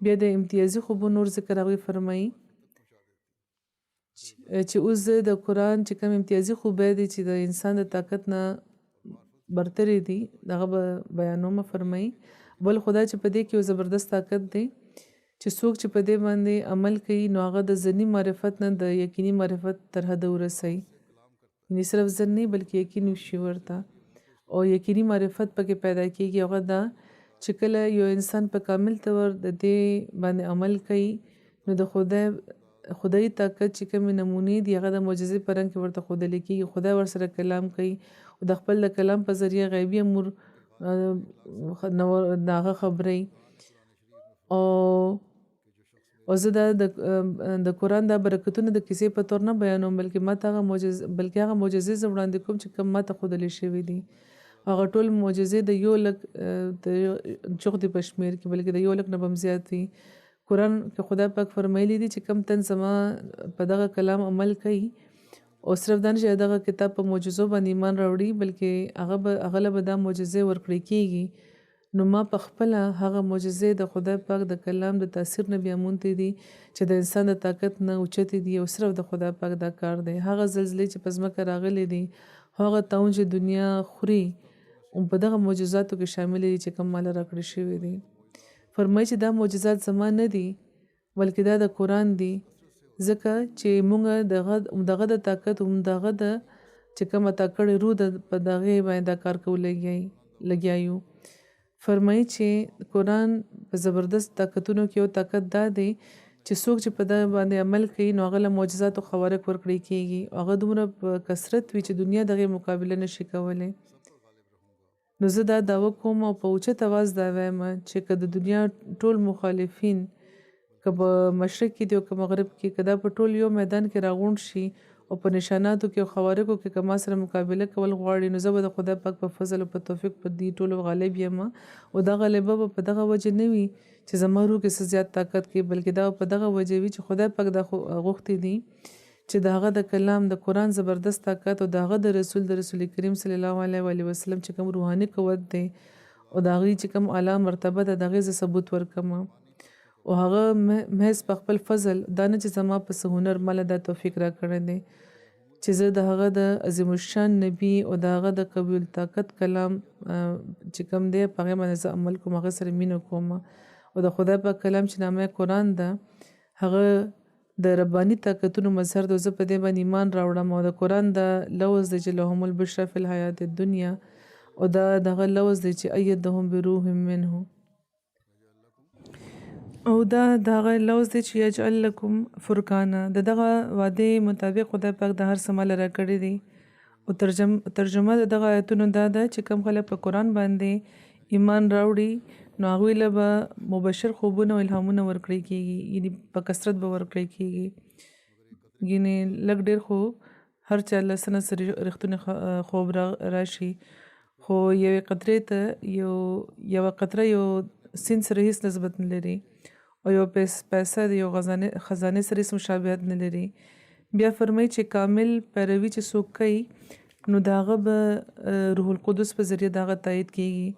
بیا د امتیازي خوبونو نور ذکر هغوی فرمایي چې اوس د قرآن چې کوم امتیازي خوبۍ دي چې د انسان د طاقت نه برتري دي دغه به بیانوم فرمایي. بل خدای چې په دې کې یو زبردست طاقت دی چې څوک چې په دې باندې عمل کوي نو هغه د ظني معرفت نه د یقیني معرفت تر حده ورسوي. یعنې صرف ظن نه بلکې یقین وشي ورته او یقیني معرفت پکې پیدا کېږي. هغه دا چې کله یو انسان په کامل طور د دې باندې عمل کوي نو د خدایي طاقت چې کومې نمونې دي هغه د معجزې په رنګ کې ورته ښودلی کېږي. خدای ورسره کلام کوي او د خپل د کلام په ذریعه غیبي امور د هغه خبرې او زه د قرآن دا برکتونه د کیسې په تور نه بیانوم بلکې هغه معجزې زه وړاندې کوم چې کوم ماته ښودلې شوي دي. هغه ټول معجزې د 1 لک د چغدي په شمېر کې بلکې د 1 لک نه به هم زیات وي. قرآن کې خدای پاک فرمایلی دي چې کم تن زما په دغه کلام عمل کوي او صرف دا نه چې دغه کتاب په معجزو باندې ایمان راوړي بلکې هغه له به دا معجزې ورکړې کېږي نو ما په خپله هغه معجزې د خدای پاک د کلام د تاثیر نه بیا مونتې دي چې د انسان د طاقت نه اوچتې دي او صرف د خدای پاک دا کار دی. هغه زلزلې چې په ځمکه راغلي دي هغه طاعون چې دنیا خوري په دغه معجزاتو کې شامل دي چې کوم مال راکړل شوي دي. فرمایي چې دا معجزات زما نه دي بلکې دا د قرآن دي ځکه چې موږ دغه د طاقت دغه د چې کوم عطا کړی روح په دغې باندې دا کار کول لګیا یو. فرمایي چې قرآن په زبردست طاقتونو کې یو طاقت دا دی چې څوک چې په دغه باندې عمل کوي نو هغه له معجزات او خوارق ورکړی کېږي. هغه دومره په کثرت وي چې دنیا دغې مقابله نشي کولی. نو زه دا دعوه کوم او په اوچت اواز دا وایم چې که د دنیا ټول مخالفین که په مشرق کې دي او که مغرب کې که دا په ټول یو میدان کې راغونډ شي او په نشاناتو کې او خوارقو کې که ما سره مقابله کول غواړي نو زه به د خدای پاک په فضل او په توفیق په دې ټولو غالب یم او دا غلبه به په دغه وجه نه وي چې زما روح کې څه زیات طاقت کې بلکې دا په دغه وجه وي چې خدای پاک دا غوښتي دي چې د هغه د کلام د قرآن زبردست طاقت او د هغه د رسول کریم صلی الله علیه و وسلم چې کوم روحاني قوت دی او د هغې چې کوم اعلی مرتبه ده د هغې زه ثبوت ورکم او هغه محض په خپل فضل دا نه چې زما په څه هنر ماله دا توفیق راکړی دی چې زه د هغه د عظیم الشان نبي او د هغه د قوي الطاقت کلام چې کوم دی په هغې باندې زه عمل کوم هغه سره مینه کوم او د خدای پاک کلام چې نامه قرآن ده هغه د رباني طاقتونو مظهر دی. زه په دې باندې ایمان راوړم او د قرآن د لوز دی چې لهم البشرا فی الحیات الدنیا او دا دغه لوز دی چې ایدهم بروح منه او دا دغه لوز دی چې یجعل لکم فرقانا د دغه وعده مطابق خدای پاک د هر څه مال راکړی دی او ترجمه د دغه آیتونو دا ده چې کوم خلک په قرآن باندې ایمان راوړي نو هغوی له به مبشر خوبونه او الهامونه ورکړی کېږي یعنې په کثرت به ورکړی کېږي. یعنې لږ ډېر خو هر چا له څه نه څه رښتونی خوب راشي خو یوې قطرې ته یوه قطره یو سیند سره هېڅ نسبت نه لري او یو پیسه د یو خزانې سره هېڅ مشابهت نه لري. بیا فرمایي چې کامل پیروي چې څوک کوي نو د هغه به روح القدس په ذریعه د هغه تایید کېږي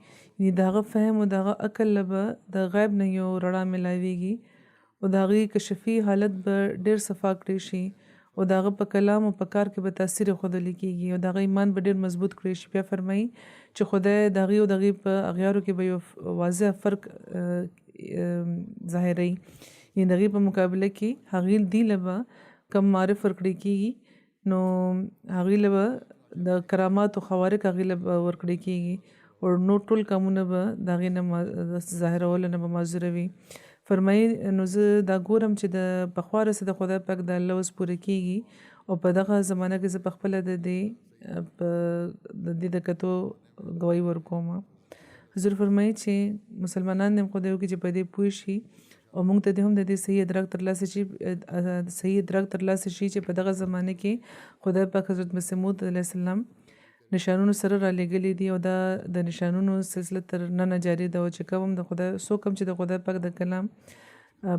یعنې د هغه فهم او د هغه عقل له به د غیب نه یو رڼا میلاویږي او د هغې کشفي حالت به ډېر صفا کړی شي او د هغه په کلام او په کار کې به تاثیر ښودلی کېږي او د هغه ایمان به ډېر مضبوط کړی شي. بیا فرمایي چې خدای د هغې او د هغې په اغیارو کې به یو واضح فرق ظاهروي یعنې د هغې په مقابله کې هغې دې له به کم معرف ورکړی کېږي نو هغې له به د کرامات او خوارق هغې له به ورکړی کېږي او نور ټول کامونه به د هغې نه ظاهرولو نه به معذوره وي. فرمایي نو زه دا ګورم چې د پخوا رسې د خدای پاک د لوز پوره کېږي او په دغه زمانه کې زه پخپله د دې په د دې د کتو ګواهي ورکوم. حضور فرمایي چې مسلمانان دې خدای وکړي چې په دې پوه شي او موږ ته دې هم د دې صحیح ادراک ترلاسه شي چې په دغه زمانه کې خدای پاک حضرت مسیح موعود علیه السلام نشانونو سره را لېږلي دي او دا د نشانونو سلسله تر ننه جاري ده او چې کوم د خدای څوک هم چې د خدای پاک د کلام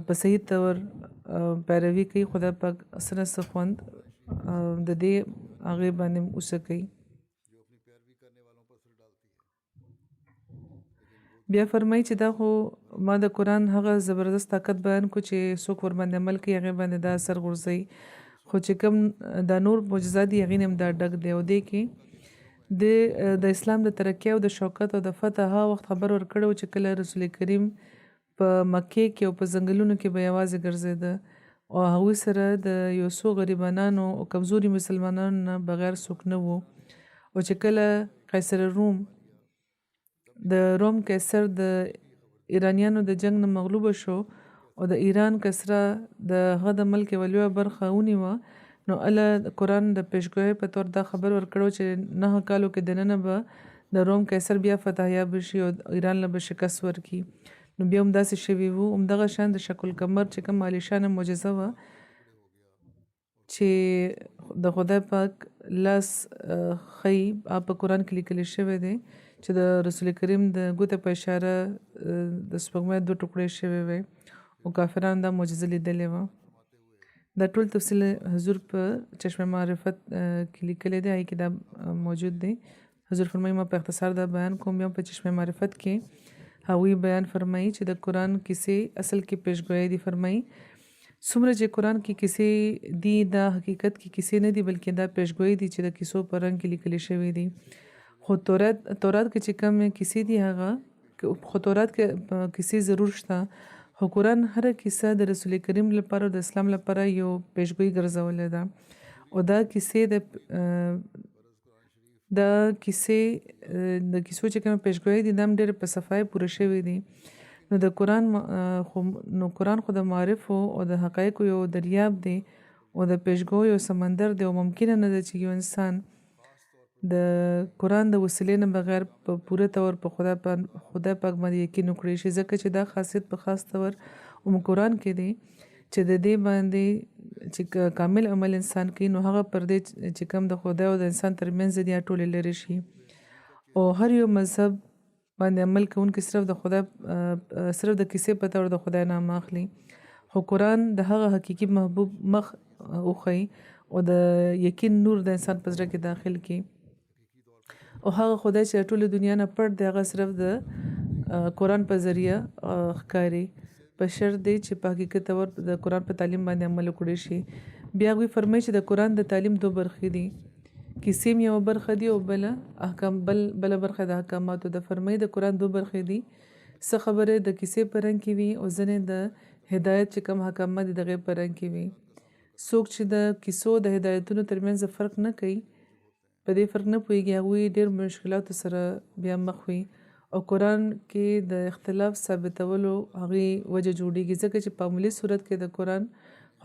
په صحیح طور پیروي کوي خدای پاک سره څه خوند د دې هغې باندې اوسه کوي. بیا فرمایي چې دا خو ما د قرآن هغه زبردست طاقت بیان کو چې څوک ور باندې عمل کوي هغې باندې دا اثر غورځوي خو چې کوم دا نور معجزات دي هغې نه هم دا ډک دی او دې کې د اسلام د ترقۍ او د شوکت او د فتح هغه وخت خبر ورکړی و چې کله رسول کریم په مکې کې او په ځنګلونو کې به یوازې ګرځېده او هغوی سره د یو څو غریبانانو او کمزوري مسلمانانو نه بغیر څوک نه وو او چې کله قیصر روم د روم قیصر د ایرانیانو د جنگ نه مغلوبه شو او د ایران کسره د هغه د ملک یوه لویه برخه ونیوه نو الله قرآن د پیشګویۍ په طور دا خبر ورکړو چې 9 کالو کې دننه به د روم قیصر بیا فتحیاب شي او ایران له به شکست ورکړي. نو بیا هم داسې شوي وو همدغه شان د شک القمر چې کوم عالیشانه معجزه وه چې د خدای پاک لاس ښیي په قرآن کې لیکلی شوی دی چې د رسول کریم د ګوته په اشاره د سپوږمۍ 2 ټوکړې شوې وې او کافرانو دا معجزه لیدلې وه. دا ټول تفصیل حضور په چشم معرفت کې لیکلی دی هغې کې دا موجود دی. حضور فرمایي ما په اختصار دا بیان کوم. بیا په چشم معرفت کې هغوی بیان فرمایي چې د قرآن کیسې اصل کې پیشګویۍ دي. فرمایي څومره چې قرآن کې کیسې دي دا حقیقت کې کیسې نه دي بلکې دا پیشګویۍ دي چې د کیسو په رنګ کې لیکلي شوي دي. خو تورات کې چې کوم کیسې دي هغه خو تورات کې کیسې ضرور شته خو قرآن هره کیسه د رسول کریم لپاره او د اسلام لپاره یو پیشګویي ګرځولې ده او دا کیسې د کیسو چې کوم پیشګویي دي دا هم ډېرې په صفای پوره شوي دي. نو قرآن خو د معارفو او د حقایقو یو دریاب دی او د پیشګویو یو سمندر دی او ممکنه نه ده چې یو انسان د قرآن د وسیلې نه بغیر په پوره طور په خدای پاک باندې یقین وکړی شي ځکه چې دا خاصیت په خاص طور قرآن کې دی چې د دې باندې چې کامل عمل انسان کوي نو هغه پر دې چې کوم د خدای او د انسان ترمنځ دي ټولې لرې شي او هر یو مذهب باندې عمل کوونکی صرف د کیسې په طور د خدای نام اخلي خو قرآن د هغه حقیقي محبوب مخ وښیي او د یقین نور د انسان په زړه کې داخل کړي او هغه خدای چې ټوله دنیا نه پټ دی هغه صرف د قرآن په ذریعه ښکاري په شرط دی چې په حقیقت طور د قرآن په تعلیم باندې عمل وکړی شي. بیا هغوی فرمایي چې د قرآن د تعلیم 2 برخې دي کیسې یوه برخه دي او بله برخه د احکاماتو د فرمایي د قرآن 2 برخې دي څه خبرې د کیسې په رنګ کې وي او ځینې د هدایت چې کوم احکامات دي د هغې په رنګ کې وي. څوک چې د کیسو د هدایتونو ترمنځ فرق نه کوي په دې فرق نه پوهېږي هغوی ډېر مشکلاتو سره بیا مخ وي او قرآن کې د اختلاف ثابتولو هغې وجه جوړېږي ځکه چې په عملي صورت کې د قرآن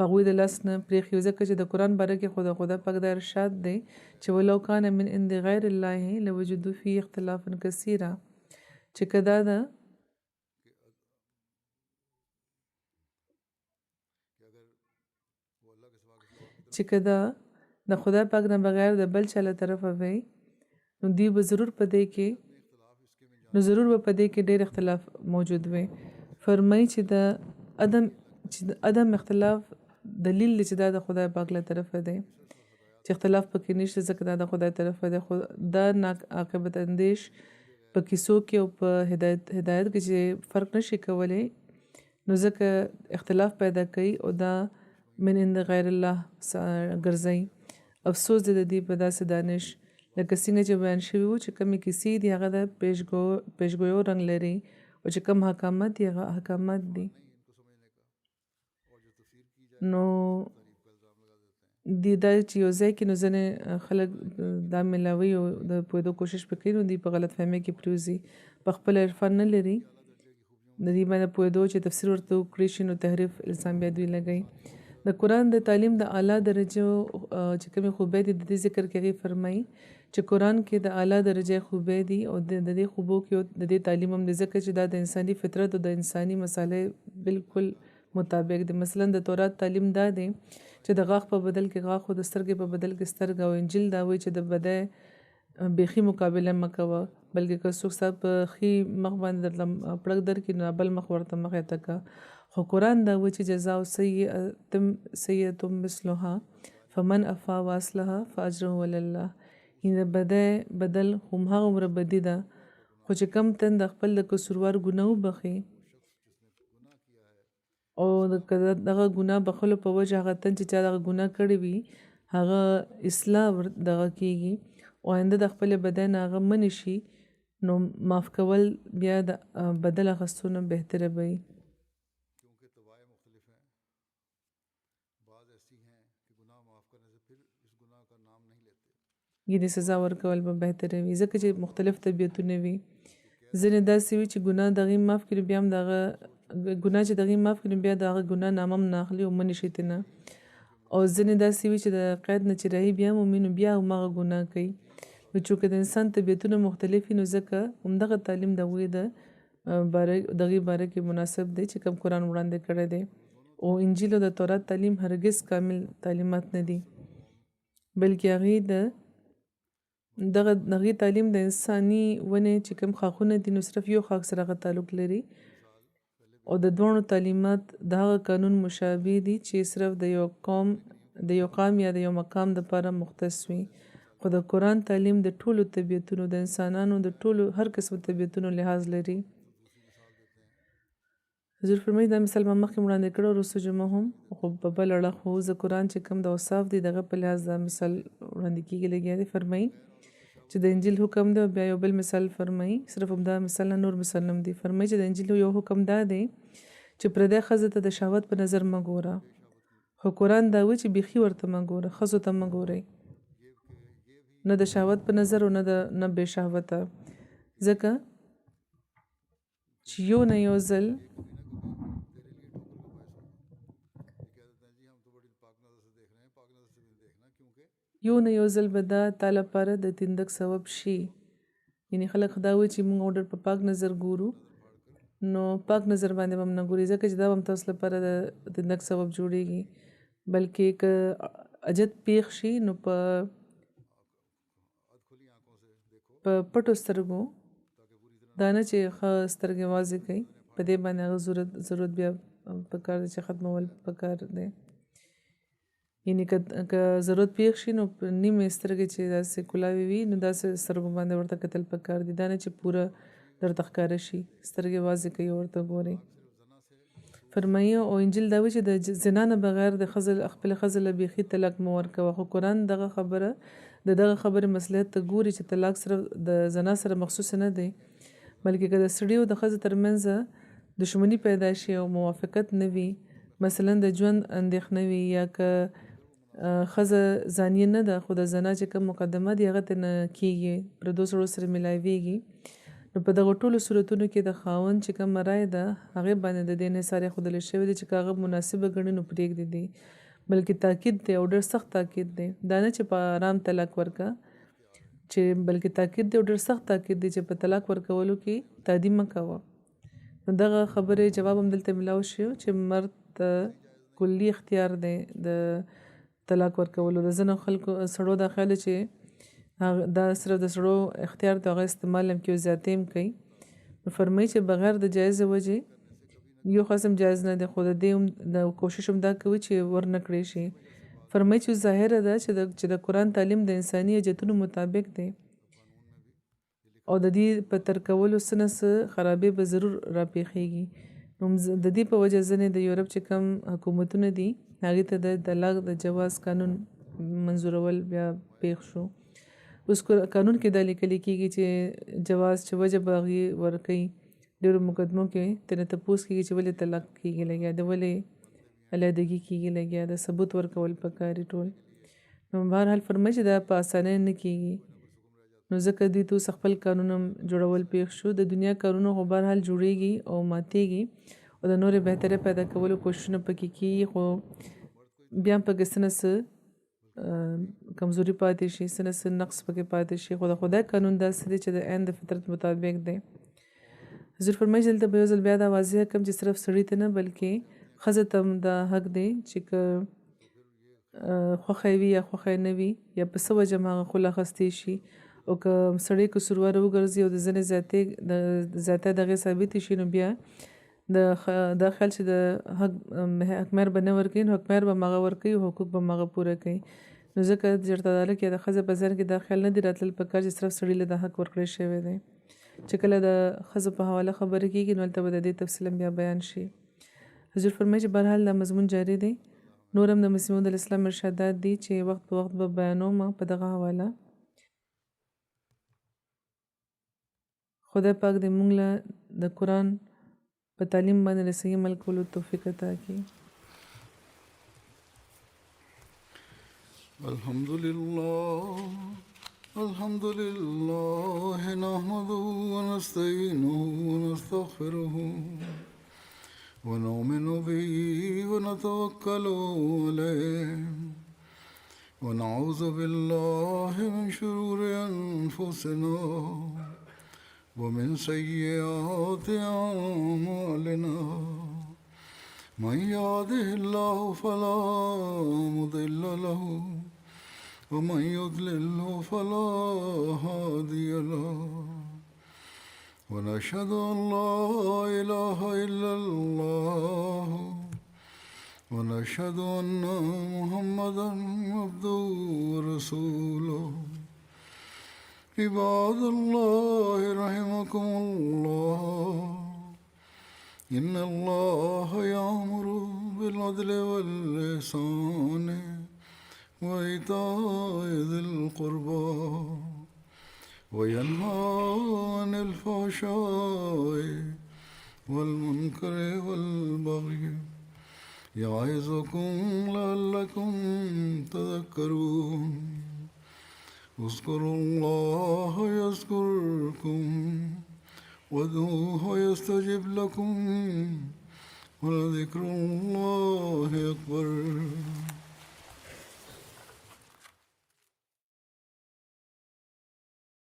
هغوی د لاس نه پرېښي ځکه چې د قرآن باره کې خدای پاک دا ارشاد دی چې ولو کان من عند غیر الله لوجدوا فيه اختلافا کثیرا چې که دا ده چې که دا د خدای پاک نه بغیر د بل چا له طرفه وی نو دوی به ضرور په دې کې ډېر اختلاف موجود وي. فرمایي چې د عدم اختلاف دلیل دی چې دا د خدای پاک له طرفه دی چې اختلاف پکې نشته ځکه دا د خدای طرفه دی. دا عاقبت اندیش په کیسو کې او په هدایت کې چې فرق نشي کولی نو ځکه اختلاف پیدا کوي او دا من عند غیر الله ګرځي. افسوس دی د دې په داسې دانش لکه څنګه چې بیان شوي وو چې کومې کیسې دي هغه د پیشګویو رنګ لري او چې کوم احکامات دي هغه احکامات دي. نو دا چې یو ځای کې نو ځینې خلک دا ملاوي او د پوهېدو کوشش به کوي نو دوی په غلط فهمۍ کې پرېوځي په خپل عرفان نه لري د دې باندې پوهېدو چې تفسیر ورته وکړی شي نو تحریف الزام بیا دوی لګوي. د قرآن د تعلیم د اعلی درجو چې کومې خوبۍ دي د دې ذکر کې هغې فرمایي چې قرآن کې د اعلی درجې خوبۍ دي او د دې خوبو کې د دې تعلیم هم د ځکه چې دا د انساني فطرت او د انساني مسالې بالکل مطابق دی. مثلا د تورات تعلیم دا دی چې د غاښ په بدل کې غاښ او د سترګې په بدل کې سترګه او انجیل دا وایي چې د بدۍ بیخي مقابله مه کوه بلکې که څوک ستا په ښي مخ باندې درته پړک درکړي نو بل مخ ورته مخې ته که. خو قرآن دا وایي چې جزاء سیئة مثلها فمن عفا واصلح فاجره علی الله. یعنې د بدۍ بدل هماغومره بدي ده خو چې کم تن د خپل د قصوروار ګناه وبخي او دغه ګناه بخلو په وجه هغه تن چې چا دغه ګناه کړی وي هغه اصلاح دغه کیږي او آینده د خپل بدن هغه منی شي نو معاف کول بیا د بدل اخیستو نه بهتره وي. یعنې سزا ورکول به بهتره وي ځکه چې مختلف طبیعتونه وي. ځینې داسې وي چې ګناه د هغې معاف کړي بیا هم د هغه ګناه چې د هغې معاف کړي بیا د هغه ګناه نامه هم نه اخلي او منې شي ترې. او ځینې داسې وي چې د قید نه چې رهي بیا مومي نو بیا هماغه ګناه کوي. نو چونکې د انسان طبیعتونه مختلف وي نو ځکه همدغه تعلیم د هغوی د دغې باره کې مناسب دی چې کوم قرآن وړاندې کړی دی. او انجیل او د تورات تعلیم هرګز کامل تعلیمات نه دي بلکې هغې دغه تعلیم د انساني ونې چې کوم خاخونه دي نو صرف یو خاک سره هغه تعلق لري او د دواړو تعلیمات د هغه قانون مشابه دي چې صرف د یو قام یا د یو مقام دپاره مختص وي. خو د قرآن تعلیم د ټولو طبیعتونو د انسانانو د ټولو هر قسم طبیعتونو لحاظ لري. حضور فرمایي دا مثال ما مخکې وړاندې کړی وروستو جمعه هم خو په بل اړخ خو د قرآن چې کوم د اوصاف دي دغه په لحاظ دا مثال وړاندې کېږي لګیا دی. فرمایي چې د انجیل حکم دی بیا یو بل مثال فرمایي صرف همدا مثال نه نور مثال هم دی. فرمایي چې د انجیل یو حکم دا دی چې پردی ښځه ته د شهوت په نظر مه ګوره خو قرآن دا وایي چې بیخي ورته مه ګوره ښځو ته مه ګورئ نه د شهوت په نظر او نه بې شهوته ځکه چې یو نه یو ځل به دا تا لپاره د تندک سبب شي. یعنې خلک دا وایي چې موږ ډېر په پاک نظر ګورو نو پاک نظر باندې به هم نه ګوري ځکه چې دا به هم تاسو لپاره د تندک سبب جوړیږي بلکې که اجت پیښ شي نو په پټو سترګو دا نه چې ښه سترګې واضح کوي په دې باندې هغه ضرورت بیا پکار دی چې ختمول پکار دی. یعنې که ضرورت پیښ شي نو په نیمې سترګې چې داسې کلاوې وي نو داسې سترګو باندې ورته کتل پکار دي دا نه چې پوره درته ښکاره شي سترګې واضح کوي ورته ګورئ. فرمایي او انجیل دا وایي چې د زنا نه بغیر د خپلې ښځې له بیخي طلاق مه ورکوه. خو قرآن دغه خبرې مصلحت ته ګوري چې طلاق صرف د زنا سره مخصوص نه دی بلکې که د سړي او د ښځې ترمنځ دشمني پیدا شي او موافقت نه وي مثلا د ژوند اندېښنه وي یا که ښځه زانیه نه ده خو د زنا چې کوم مقدمه دی هغه ترې نه کېږي پردو سړو سره ملاویږي نو په دغه ټولو صورتونو کې د خاوند چې کومه رایه ده هغې باندې د دې انحصار ایښودلی شوی دی چې که هغه مناسبه ګڼي نو پرېږدي دي بلکې تاکید دی او ډېر سخت تاکید دی دا نه چې په آرام طلاق ورکه چې بلکې تاکید دی او ډېر سخت تاکید دی چې په طلاق ورکولو کې تعدي مه کوه. نو دغه خبرې جواب هم دلته ملاو شو چې مرد ته کلي اختیار دی د طلاق ورکولو. د ځینو خلکو سړو دا خیال چې دا صرف د سړو اختیار دی هغه استعمال هم کوي او زیاتې هم کوي. نو فرمایي چې بغیر د جایزې وجې یو قسم جایز نه دی خو د دې هم د کوشش هم دا کوي چې ورنه کړی شي. فرمایي چې ظاهره ده چې د قرآن تعلیم د انساني حاجتونو مطابق دی او د دې په ترکولو څه نه څه خرابې به ضرور راپېښېږي. نو د دې په وجه ځینې د یورپ چې کوم حکومتونه دي هغې ته د طلاق د جواز قانون منظورول بیا پیښ شو. اوس قانون کې دا لیکلی کېږي چې جواز چې وجه به هغې ورکوي ډېرو مقدمو کې ترې تپوس کېږي چې ولې طلاق کېږي لګیا د ولې علیحدګي کېږي لګیا د ثبوت ورکول پکار ټول. نو بهرحال فرمایي چې دا په اسانۍ نه کېږي نو ځکه دوی ته اوس خپل قانون هم جوړول پیښ شو. د دنیا کارونه خو بهرحال جوړیږي او ماتیږي او د نورې بهترۍ پیدا کولو کوششونه پکې کېږي خو بیا پکې سنه څه کمزوري پاتې شي، سنه څه نقص پکې پاتې شي، خو د خدای قانون داسې دی چې د عین د فطرت مطابق دی. حضور فرمایي چې دلته به یو ځل بیا دا واضح کړم چې صرف سړي ته نه بلکې ښځه ته هم دا حق دی چې که خوښه وي یا خوښه نه وي یا په څه وجه هم هغه خله اخیستی شي، او که سړی قصوروار وګرځي او د زنې زیاتی د هغې ثابتې شي، نو بیا دا خیال چې د حق مهر به نه ورکوي، نو حق مهر به هم هغه ورکوي او حقوق به هم هغه پوره کوي. نو ځکه چېرته دا لکه د ښځې په ذهن کې دا خیال نه دی راتلل پکار چې صرف سړي له دا حق ورکړی شوی دی. چې کله د ښځو په حواله خبرې کېږي نو هلته به د دې تفصیلا بیا بیان شي. حضور فرمایي چې بهرحال دا مضمون جاری دی. نور هم د مسیح موعود علیه السلام ارشادات دي چې وخت په وخت به بیانوم په دغه حواله. خدای پاک دې موږ له د قرآن په تعلیم باندې د صحیح عمل کولو توفیق عطا کړي. الحمد لله نحمده ونستعينه ونستغفره ونؤمن به ونتوكل عليه ونعوذ بالله من شرور أنفسنا ومن سيئات أعمالنا من يهده الله فلا مضل له ومن يضلله فلا هادي له ونشهد أن لا إله إلا الله ونشهد أن محمدا عبده ورسوله. عباد الله رحمكم الله إن الله يأمر بالعدل والإحسان وإيتاء ذي القربى وينهى عن الفحشاء والمنكر والبغي يعظكم لعلكم تذكرون. اذكروا الله يذكركم وادعوه يستجب لكم ولذكر الله أكبر.